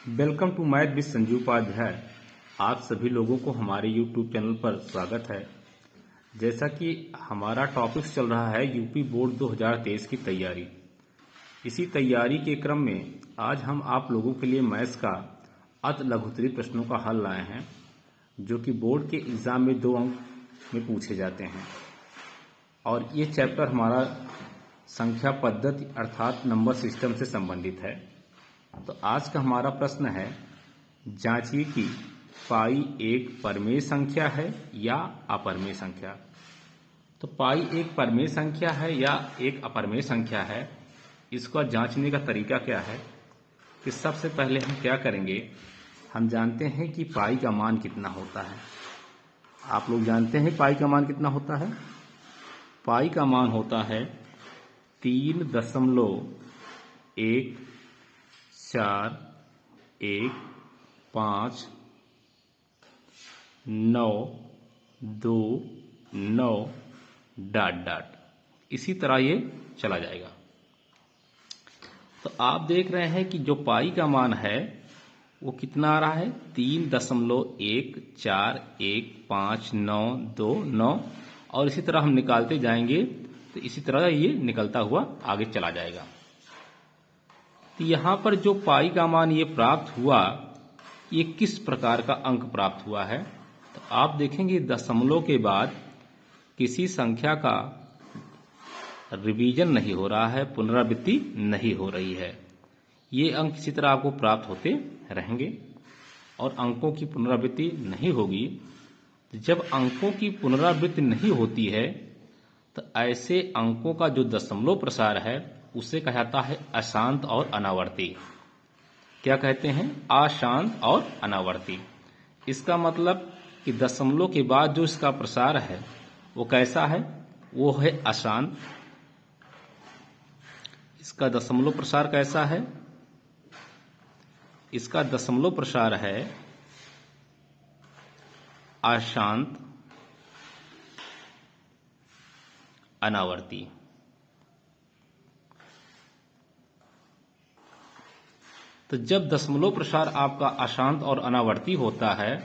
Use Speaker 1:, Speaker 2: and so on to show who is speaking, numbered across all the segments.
Speaker 1: Welcome to math with Sanjeev Upadhyay. आप सभी लोगों को हमारे यूट्यूब चैनल पर स्वागत है। जैसा कि हमारा टॉपिक चल रहा है यूपी बोर्ड 2023 की तैयारी। इसी तैयारी के क्रम में आज हम आप लोगों के लिए मैथ्स का अति लघुत्तरी प्रश्नों का हल लाए हैं, जो कि बोर्ड के एग्जाम में 2 अंक में पूछे जाते हैं। और ये चैप्टर हमारा संख्या पद्धति अर्थात नंबर सिस्टम से संबंधित है। तो आज का हमारा प्रश्न है, जांचिए कि पाई एक परमेय संख्या है या अपरमेय संख्या। तो पाई एक परमेय संख्या है या एक अपरमेय संख्या है, इसका जांचने का तरीका क्या है कि सबसे पहले हम क्या करेंगे, हम जानते हैं कि पाई का मान कितना होता है। आप लोग जानते हैं पाई का मान कितना होता है। पाई का मान होता है 3.1415929 इसी तरह ये चला जाएगा। तो आप देख रहे हैं कि जो पाई का मान है वो कितना आ रहा है, 3.1415929 और इसी तरह हम निकालते जाएंगे तो इसी तरह ये निकलता हुआ आगे चला जाएगा। तो यहाँ पर जो पाई का मान ये प्राप्त हुआ, ये किस प्रकार का अंक प्राप्त हुआ है। तो आप देखेंगे दशमलव के बाद किसी संख्या का रिवीजन नहीं हो रहा है, पुनरावृत्ति नहीं हो रही है। ये अंक इसी तरह आपको प्राप्त होते रहेंगे और अंकों की पुनरावृत्ति नहीं होगी। तो जब अंकों की पुनरावृत्ति नहीं होती है तो ऐसे अंकों का जो दशमलव प्रसार है उसे कहा जाता है अशांत और अनावर्ती। क्या कहते हैं, अशांत और अनावर्ती। इसका मतलब कि दशमलव के बाद जो इसका प्रसार है वो कैसा है, वो है अशांत। इसका दशमलव प्रसार कैसा है, इसका दशमलव प्रसार है अशांत अनावर्ती। तो जब दशमलव प्रसार आपका अशांत और अनावर्ती होता है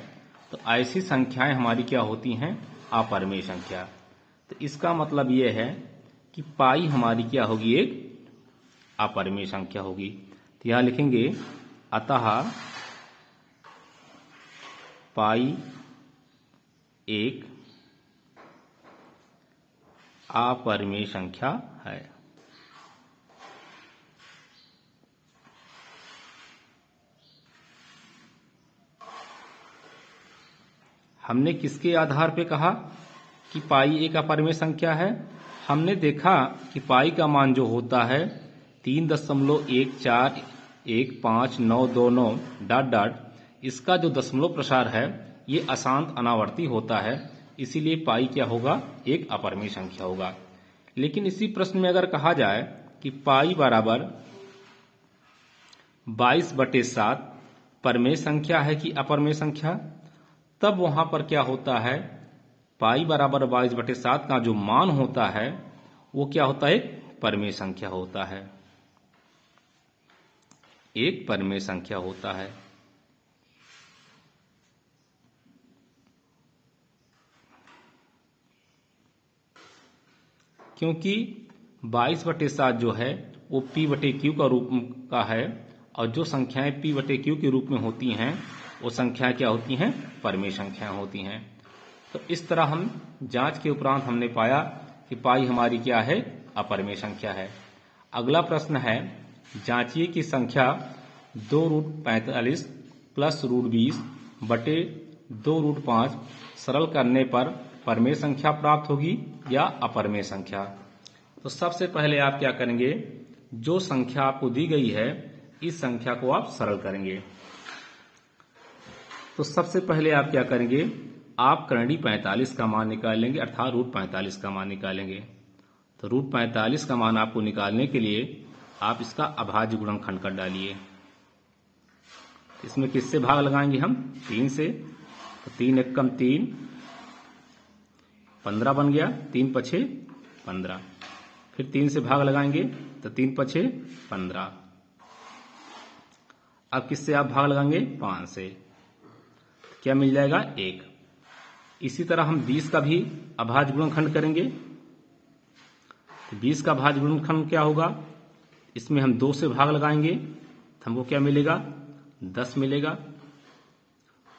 Speaker 1: तो ऐसी संख्याएं हमारी क्या होती हैं, अपरमेय संख्या। तो इसका मतलब यह है कि पाई हमारी क्या होगी, एक अपरमेय संख्या होगी। तो यहां लिखेंगे अतः पाई एक अपरमेय संख्या है। हमने किसके आधार पे कहा कि पाई एक अपरमेय संख्या है। हमने देखा कि पाई का मान जो होता है 3.1415929 इसका जो दशमलव प्रसार है ये अशांत अनावर्ती होता है, इसीलिए पाई क्या होगा, एक अपरमेय संख्या होगा। लेकिन इसी प्रश्न में अगर कहा जाए कि पाई बराबर 22/7 परमेय संख्या है कि अपरमेय संख्या, तब वहां पर क्या होता है, पाई बराबर 22/7 का जो मान होता है वो क्या होता है, एक परमेय संख्या होता है, एक परमेय संख्या होता है। क्योंकि 22/7 जो है वो P/Q का रूप का है और जो संख्याएं P/Q के रूप में होती हैं वो संख्याएं क्या होती हैं, परमेय संख्याएं होती हैं। तो इस तरह हम जांच के उपरांत हमने पाया कि पाई हमारी क्या है, अपरमेय संख्या है। अगला प्रश्न है, जांचिए कि संख्या 2√45 प्लस √20 बटे 2√5 सरल करने पर परमेय संख्या प्राप्त होगी या अपरमेय संख्या। तो सबसे पहले आप क्या करेंगे, जो संख्या आपको दी गई है इस संख्या को आप सरल करेंगे। तो सबसे पहले आप क्या करेंगे, आप करंडी 45 का मान निकालेंगे अर्थात √45 का मान निकालेंगे। तो √45 का मान आपको निकालने के लिए आप इसका अभाज्य गुणनखंड कर डालिए। इसमें किससे भाग लगाएंगे हम, 3 से। तो 3 एकम 3, 15 बन गया, 3 पछे 15। फिर 3 से भाग लगाएंगे तो 3 पछे 15। अब किससे आप भाग लगाएंगे? 5 से। क्या मिल जाएगा? 1। इसी तरह हम 20 का भी अभाज्य गुणनखंड करेंगे। तो 20 का अभाज्य गुणनखंड क्या होगा? इसमें हम 2 से भाग लगाएंगे तो हमको क्या मिलेगा? 10 मिलेगा।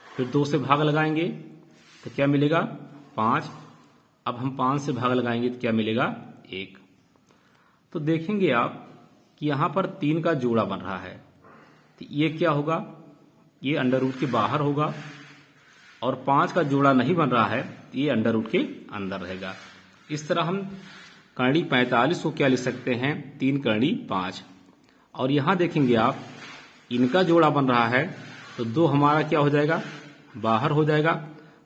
Speaker 1: फिर 2 से भाग लगाएंगे तो क्या मिलेगा? 5। अब हम 5 से भाग लगाएंगे तो क्या मिलेगा? 1। तो देखेंगे आप कि यहां पर 3 का जोड़ा बन रहा है, तो ये क्या होगा? ये अंडर रूट के बाहर होगा। और 5 का जोड़ा नहीं बन रहा है, ये अंडर रूट के अंदर रहेगा। इस तरह हम कर्णी 45 को क्या लिख सकते हैं? 3 कर्णी 5। और यहां देखेंगे आप, इनका जोड़ा बन रहा है तो 2 हमारा क्या हो जाएगा? बाहर हो जाएगा।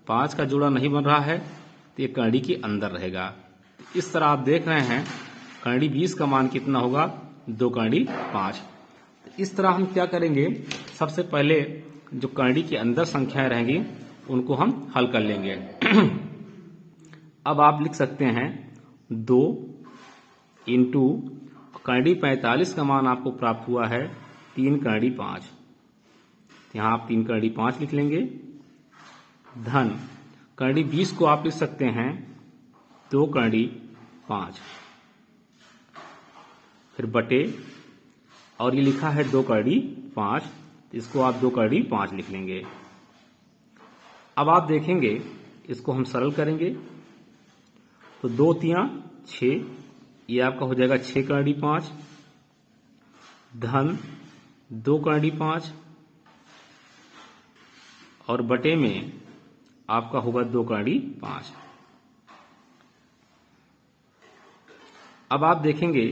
Speaker 1: 5 का जोड़ा नहीं बन रहा है तो ये कर्णी के अंदर रहेगा। तो इस तरह आप देख रहे हैं कर्णी 20 का मान कितना होगा? 2 कर्णी 5। इस तरह हम क्या करेंगे? सबसे पहले जो कर्णी के अंदर संख्याएं रहेंगी उनको हम हल कर लेंगे। अब आप लिख सकते हैं 2 इंटू कर्णी 45 का मान आपको प्राप्त हुआ है 3 कर्णी 5। यहां आप 3 कर्णी 5 लिख लेंगे। धन कर्णी 20 को आप लिख सकते हैं 2 कर्णी 5। फिर बटे, और ये लिखा है 2 कर्णी 5, इसको आप 2 कर्णी 5 लिख लेंगे। अब आप देखेंगे इसको हम सरल करेंगे तो 2 तियां 6, ये आपका हो जाएगा 6 कर्णी 5, धन 2 कर्णी 5, और बटे में आपका होगा 2 कर्णी 5। अब आप देखेंगे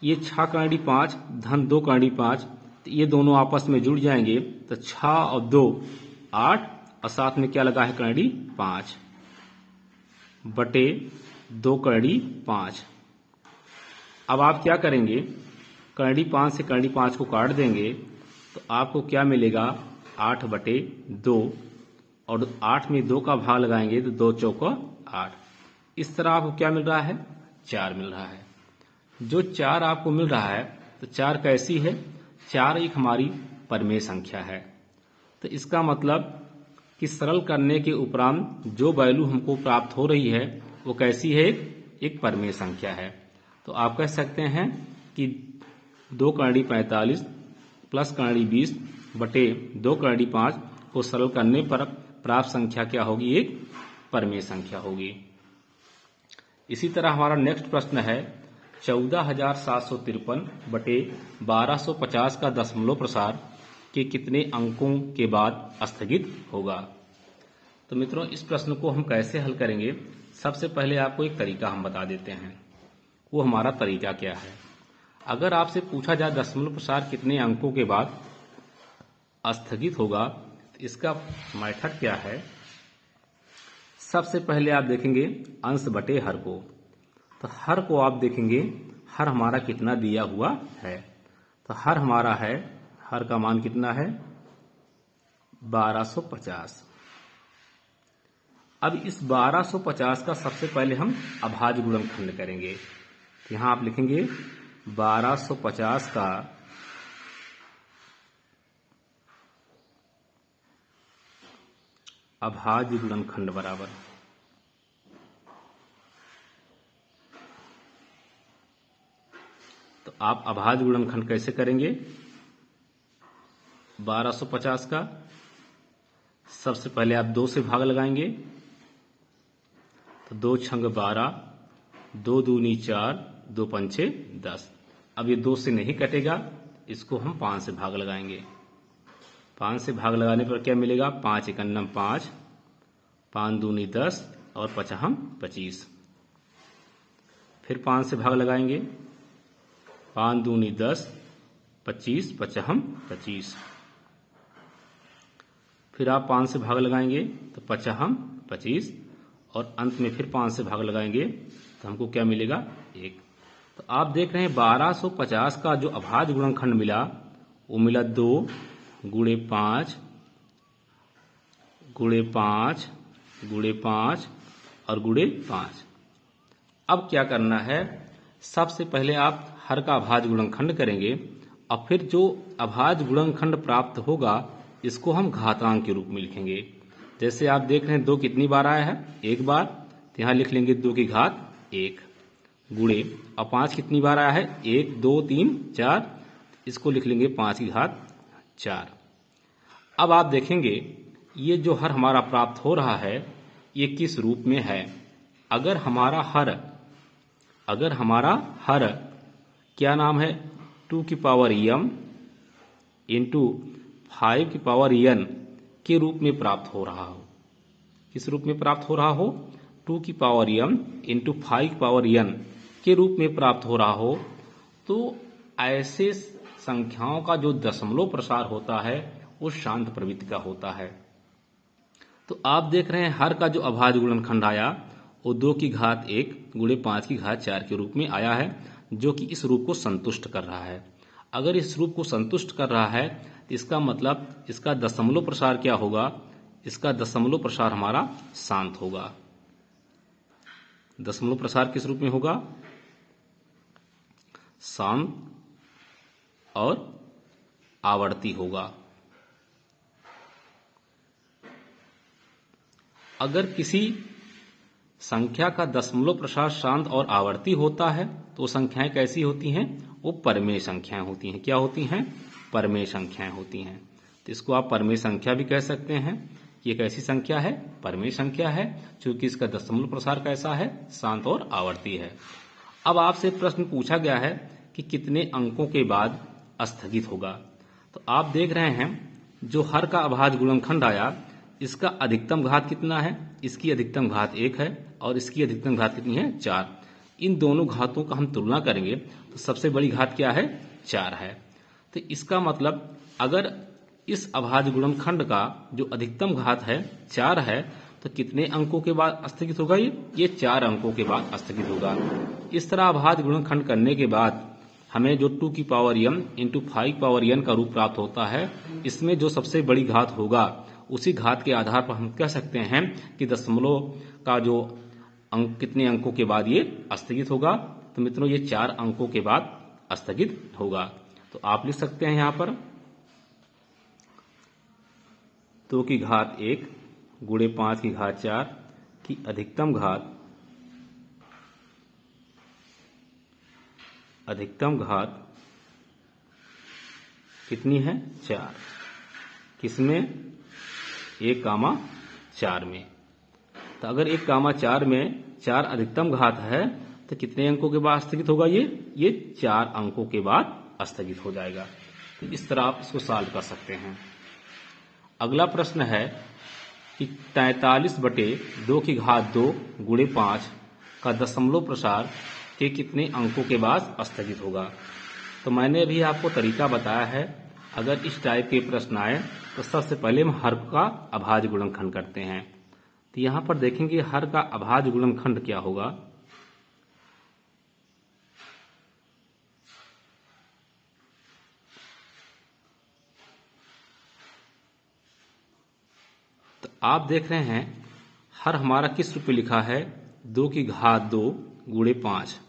Speaker 1: ये 6 कर्णी 5 धन 2 कर्णी 5, तो ये दोनों आपस में जुड़ जाएंगे तो 6 और 2 8, और साथ में क्या लगा है? कर्णी 5 बटे 2 कर्णी 5। अब आप क्या करेंगे? कर्णी 5 से कर्णी 5 को काट देंगे तो आपको क्या मिलेगा? 8 बटे 2, और 8 में 2 का भाग लगाएंगे तो 2 चौका 8। इस तरह आपको क्या मिल रहा है? 4 मिल रहा है। जो 4 आपको मिल रहा है तो 4 कैसी है? 4 एक हमारी परमेय संख्या है। तो इसका मतलब कि सरल करने के उपरांत जो वैल्यू हमको प्राप्त हो रही है वो कैसी है? एक परमेय संख्या है। तो आप कह सकते हैं कि 2 कर्णी 45 प्लस कर्णी 20 बटे 2 कर्णी 5 को सरल करने पर प्राप्त संख्या क्या होगी? एक परमेय संख्या होगी। इसी तरह हमारा नेक्स्ट प्रश्न है 14,753 बटे 1250 का दशमलव प्रसार के कितने अंकों के बाद स्थगित होगा? तो मित्रों, इस प्रश्न को हम कैसे हल करेंगे? सबसे पहले आपको एक तरीका हम बता देते हैं। वो हमारा तरीका क्या है? अगर आपसे पूछा जाए दशमलव प्रसार कितने अंकों के बाद स्थगित होगा, तो इसका मेथड क्या है? सबसे पहले आप देखेंगे अंश बटे हर को। तो हर को आप देखेंगे, हर हमारा कितना दिया हुआ है? तो हर हमारा है, हर का मान कितना है? 1250। अब इस 1250 का सबसे पहले हम अभाज्य गुणनखंड करेंगे। तो यहां आप लिखेंगे 1250 का अभाज्य गुणनखंड बराबर, तो आप अभाज्य गुणनखंड कैसे करेंगे? 1250 का सबसे पहले आप 2 से भाग लगाएंगे तो 2 छंग 12, 2 दूनी 4, 2 पंचे 10। अब ये 2 से नहीं कटेगा, इसको हम 5 से भाग लगाएंगे। 5 से भाग लगाने पर क्या मिलेगा? 5 एकन्नम 5, 5 दूनी 10 और 5 25। फिर 5 से भाग लगाएंगे, 5 दूनी 10, 25, 5 25। फिर आप 5 से भाग लगाएंगे तो 5 25, और अंत में फिर 5 से भाग लगाएंगे तो हमको क्या मिलेगा? 1। तो आप देख रहे हैं 1250 का जो अभाज्य गुणनखंड मिला वो मिला 2 गुणे 5 गुणे 5 गुणे 5 और गुणे 5। अब क्या करना है? सबसे पहले आप हर का अभाज्य गुणनखंड करेंगे और फिर जो अभाज्य गुणनखंड प्राप्त होगा इसको हम घातांक के रूप में लिखेंगे। जैसे आप देख रहे हैं 2 कितनी बार आया है, एक बार, तो यहाँ लिख लेंगे 2 की घात 1 गुणे, और 5 कितनी बार आया है, 1 2 3 4, इसको लिख लेंगे 5 की घात 4। अब आप देखेंगे ये जो हर हमारा प्राप्त हो रहा है ये किस रूप में है। अगर हमारा हर क्या नाम है, 2 की पावर m इंटू 5 की पावर n के रूप में प्राप्त हो रहा हो, किस रूप में प्राप्त हो रहा हो, 2 की पावर m इंटू 5 की पावर n के रूप में प्राप्त हो रहा हो, तो ऐसे संख्याओं का जो दशमलव प्रसार होता है वो शांत प्रवृत्ति का होता है। तो आप देख रहे हैं हर का जो अभाज्य गुणनखंड आया वो 2 की घात 1 गुणे 5 की घात 4 के रूप में आया है, जो कि इस रूप को संतुष्ट कर रहा है। अगर इस रूप को संतुष्ट कर रहा है तो इसका मतलब इसका दशमलव प्रसार क्या होगा, इसका दशमलव प्रसार हमारा शांत होगा। दशमलव प्रसार किस रूप में होगा, शांत और आवर्ती होगा। अगर किसी संख्या का दशमलव प्रसार शांत और आवर्ती होता है तो संख्याएं कैसी होती हैं, वो परमेय संख्याएं होती हैं। क्या होती हैं, परमेय संख्याएं होती हैं। तो इसको आप परमेय संख्या भी कह सकते हैं। ये कैसी संख्या है, परमेय संख्या है, क्योंकि इसका दशमलव प्रसार कैसा है, शांत और आवर्ती है। अब आपसे प्रश्न पूछा गया है कि कितने अंकों के बाद स्थगित होगा। तो आप देख रहे हैं जो हर का अभाज्य गुणनखंड आया इसका अधिकतम घात कितना है, इसकी अधिकतम घात 1 है और इसकी अधिकतम घात कितनी है, 4। इन दोनों घातों का हम तुलना करेंगे तो सबसे बड़ी घात क्या है, 4 है। तो इसका मतलब अगर इस अभाज्य गुणनखंड का जो अधिकतम घात है 4 है तो कितने अंकों के बाद स्थगित होगा, ये 4 अंकों के बाद स्थगित होगा। इस तरह अभाज्य गुणनखंड करने के बाद हमें जो 2 की power m into 5 power n का रूप प्राप्त होता है, इसमें जो सबसे बड़ी घात होगा उसी घात के आधार पर हम कह सकते हैं कि दशमलव का जो अंक कितने अंकों के बाद ये स्थगित होगा। तो मित्रों ये 4 अंकों के बाद स्थगित होगा। तो आप लिख सकते हैं यहां पर 2 की घात 1 गुणे 5 की घात 4 की अधिकतम घात कितनी है, 4। किसमें, 1,4 में। तो अगर 1,4 में 4 अधिकतम घात है तो कितने अंकों के बाद स्थगित होगा, ये 4 अंकों के बाद स्थगित हो जाएगा। तो इस तरह आप इसको सॉल्व कर सकते हैं। अगला प्रश्न है कि 43/2 की घात 2 गुणे 5 का दशमलव प्रसार के कितने अंकों के बाद स्थगित होगा। तो मैंने अभी आपको तरीका बताया है। अगर इस टाइप के प्रश्न आए तो सबसे पहले हम हर का अभाज्य गुणनखंड करते हैं। तो यहां पर देखेंगे हर का अभाज्य गुणनखंड क्या होगा। तो आप देख रहे हैं हर हमारा किस रूप में लिखा है, 2 की घात 2 गुणे 5।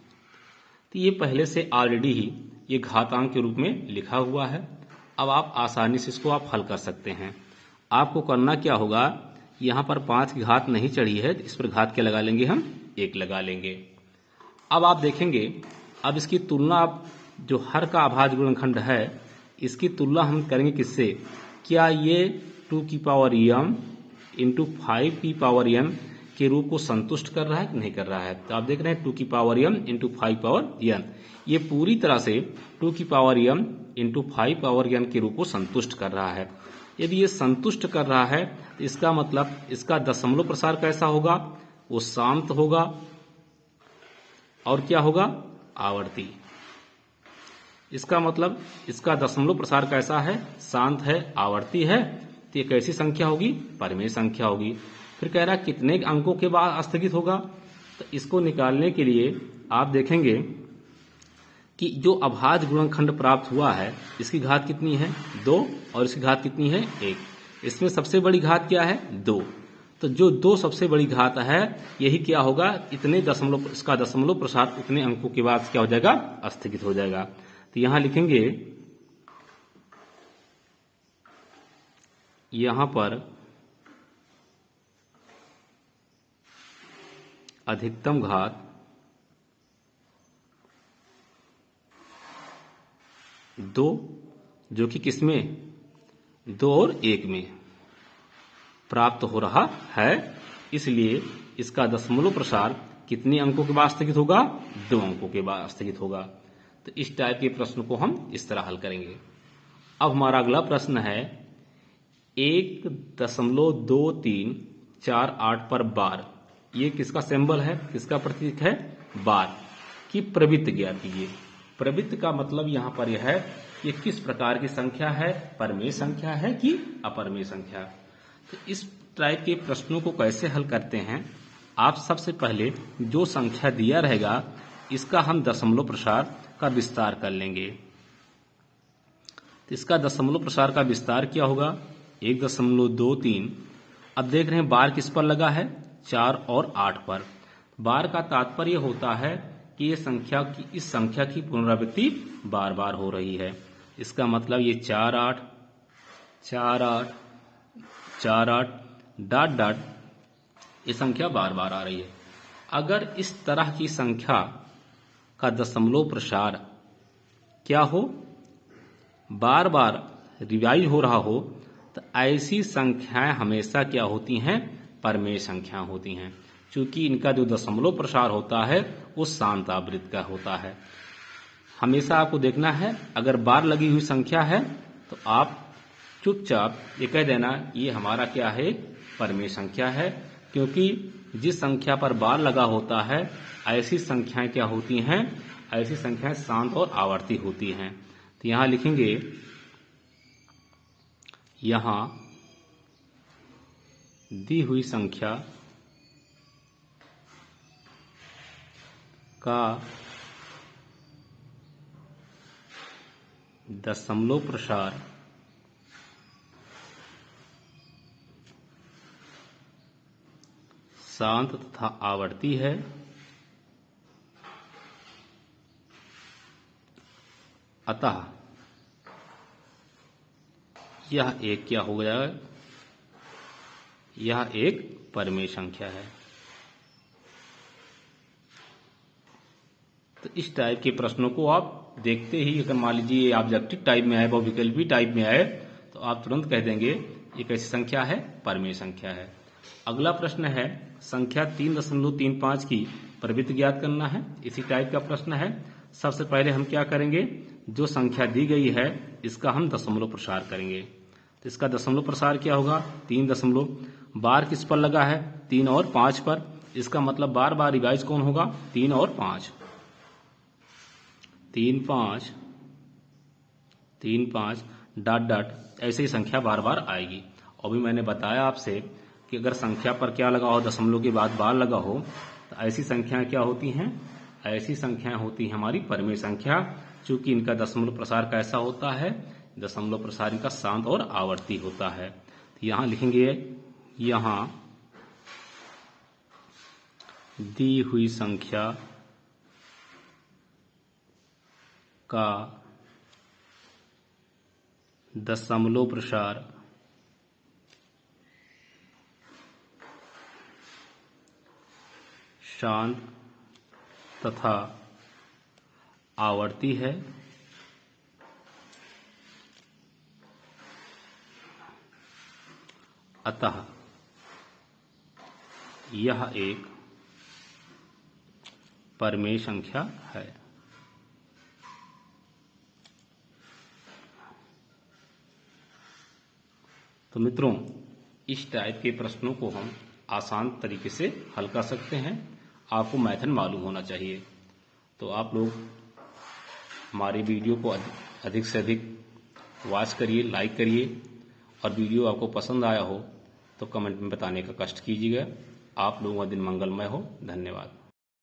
Speaker 1: तो ये पहले से ऑलरेडी ही ये घातांक के रूप में लिखा हुआ है। अब आप आसानी से इसको आप हल कर सकते हैं। आपको करना क्या होगा, यहाँ पर 5 की घात नहीं चढ़ी है तो इस पर घात क्या लगा लेंगे, हम 1 लगा लेंगे। अब आप देखेंगे अब इसकी तुलना आप जो हर का अभाज्य गुणनखंड है इसकी तुलना हम करेंगे किससे, क्या ये 2 की पावर m इंटू 5 की पावर n के रूप को संतुष्ट कर रहा है कि नहीं कर रहा है। तो आप देख रहे हैं 2 की power m into 5 power n ये पूरी तरह से 2 की power m into 5 power n के रूप को संतुष्ट कर रहा है। यदि ये संतुष्ट कर रहा है तो इसका मतलब इसका दशमलव प्रसार कैसा होगा, वो शांत होगा और क्या होगा, आवर्ती। इसका मतलब इसका दशमलव प्रसार कैसा है, शांत है, आवर्ती है। तो ये कैसी संख्या होगी, परमेय संख्या होगी। फिर कह रहा है कितने अंकों के बाद स्थगित होगा। तो इसको निकालने के लिए आप देखेंगे कि जो अभाज्य गुणनखंड प्राप्त हुआ है इसकी घात कितनी है, 2, और इसकी घात कितनी है, 1। इसमें सबसे बड़ी घात क्या है, 2। तो जो 2 सबसे बड़ी घात है यही क्या होगा, इतने दशमलव, इसका दशमलव प्रसार उतने अंकों के बाद क्या हो जाएगा, स्थगित हो जाएगा। तो यहां लिखेंगे यहां पर अधिकतम घात 2, जो कि किसमें 2 और 1 में प्राप्त हो रहा है, इसलिए इसका दशमलव प्रसार कितने अंकों के बाद स्थगित होगा? 2 अंकों के बाद स्थगित होगा। तो इस टाइप के प्रश्न को हम इस तरह हल करेंगे। अब हमारा अगला प्रश्न है 1.2348 पर बार, ये किसका सिंबल है, किसका प्रतीक है? बार की प्रवृत्ति ज्ञात कीजिए। प्रवृत्ति का मतलब यहां पर यह है कि किस प्रकार की संख्या है, परमेय संख्या है कि अपरमेय संख्या। तो इस टाइप के प्रश्नों को कैसे हल करते हैं? आप सबसे पहले जो संख्या दिया रहेगा इसका हम दशमलव प्रसार का विस्तार कर लेंगे। तो इसका दशमलव प्रसार का विस्तार क्या होगा? 1.23। अब देख रहे हैं बार किस पर लगा है? 4 और 8 पर। बार का तात्पर्य होता है कि इस संख्या की पुनरावृत्ति बार बार हो रही है। इसका मतलब ये 4 8 4 8 4 8 डॉट डॉट ये संख्या बार बार आ रही है। अगर इस तरह की संख्या का दशमलव प्रसार क्या हो, बार बार रिवाइज हो रहा हो, तो ऐसी संख्याएं हमेशा क्या होती हैं? परमेय संख्या होती हैं, क्योंकि इनका जो दशमलव प्रसार होता है वो शांत आवृत्ति का होता है। हमेशा आपको देखना है, अगर बार लगी हुई संख्या है तो आप चुपचाप ये कह देना ये हमारा क्या है? परमेय संख्या है, क्योंकि जिस संख्या पर बार लगा होता है ऐसी संख्याएं क्या होती हैं? ऐसी संख्याएं शांत और आवर्ती होती हैं। तो यहां लिखेंगे, यहां दी हुई संख्या का दशमलव प्रसार शांत तथा आवर्ती है, अतः यह एक क्या हो गया? यह एक परमेय संख्या है। तो इस टाइप के प्रश्नों को आप देखते ही, अगर मान लीजिए ऑब्जेक्टिव टाइप में आए, बहुविकल्पी टाइप में आए, तो आप तुरंत कह देंगे ये कैसी संख्या है? परमेय संख्या है। अगला प्रश्न है संख्या 3.35 की प्रवृत्ति ज्ञात करना है। इसी टाइप का प्रश्न है। सबसे पहले हम क्या करेंगे? जो संख्या दी गई है इसका हम दशमलव प्रसार करेंगे। तो इसका दशमलव प्रसार क्या होगा? 3 बार किस पर लगा है? 3 और 5 पर। इसका मतलब बार बार रिवाइज कौन होगा? 3 और 5। 3 5 3 5 डॉट डॉट ऐसे ही संख्या बार बार आएगी। और भी मैंने बताया आपसे कि अगर संख्या पर क्या लगा हो, दशमलव के बाद बार लगा हो, तो ऐसी संख्याएं क्या होती हैं? ऐसी संख्याएं होती हैं हमारी परमेय संख्या, चूंकि इनका दशमलव प्रसार कैसा होता है? दशमलव प्रसार इनका शांत और आवर्ती होता है। तो यहां लिखेंगे, यहां दी हुई संख्या का दशमलव प्रसार शांत तथा आवर्ती है, अतः यह एक परमेय संख्या है। तो मित्रों, इस टाइप के प्रश्नों को हम आसान तरीके से हल कर सकते हैं। आपको मेथड मालूम होना चाहिए। तो आप लोग हमारी वीडियो को अधिक से अधिक वॉच करिए, लाइक करिए, और वीडियो आपको पसंद आया हो तो कमेंट में बताने का कष्ट कीजिएगा। आप लोगों का दिन मंगलमय हो। धन्यवाद।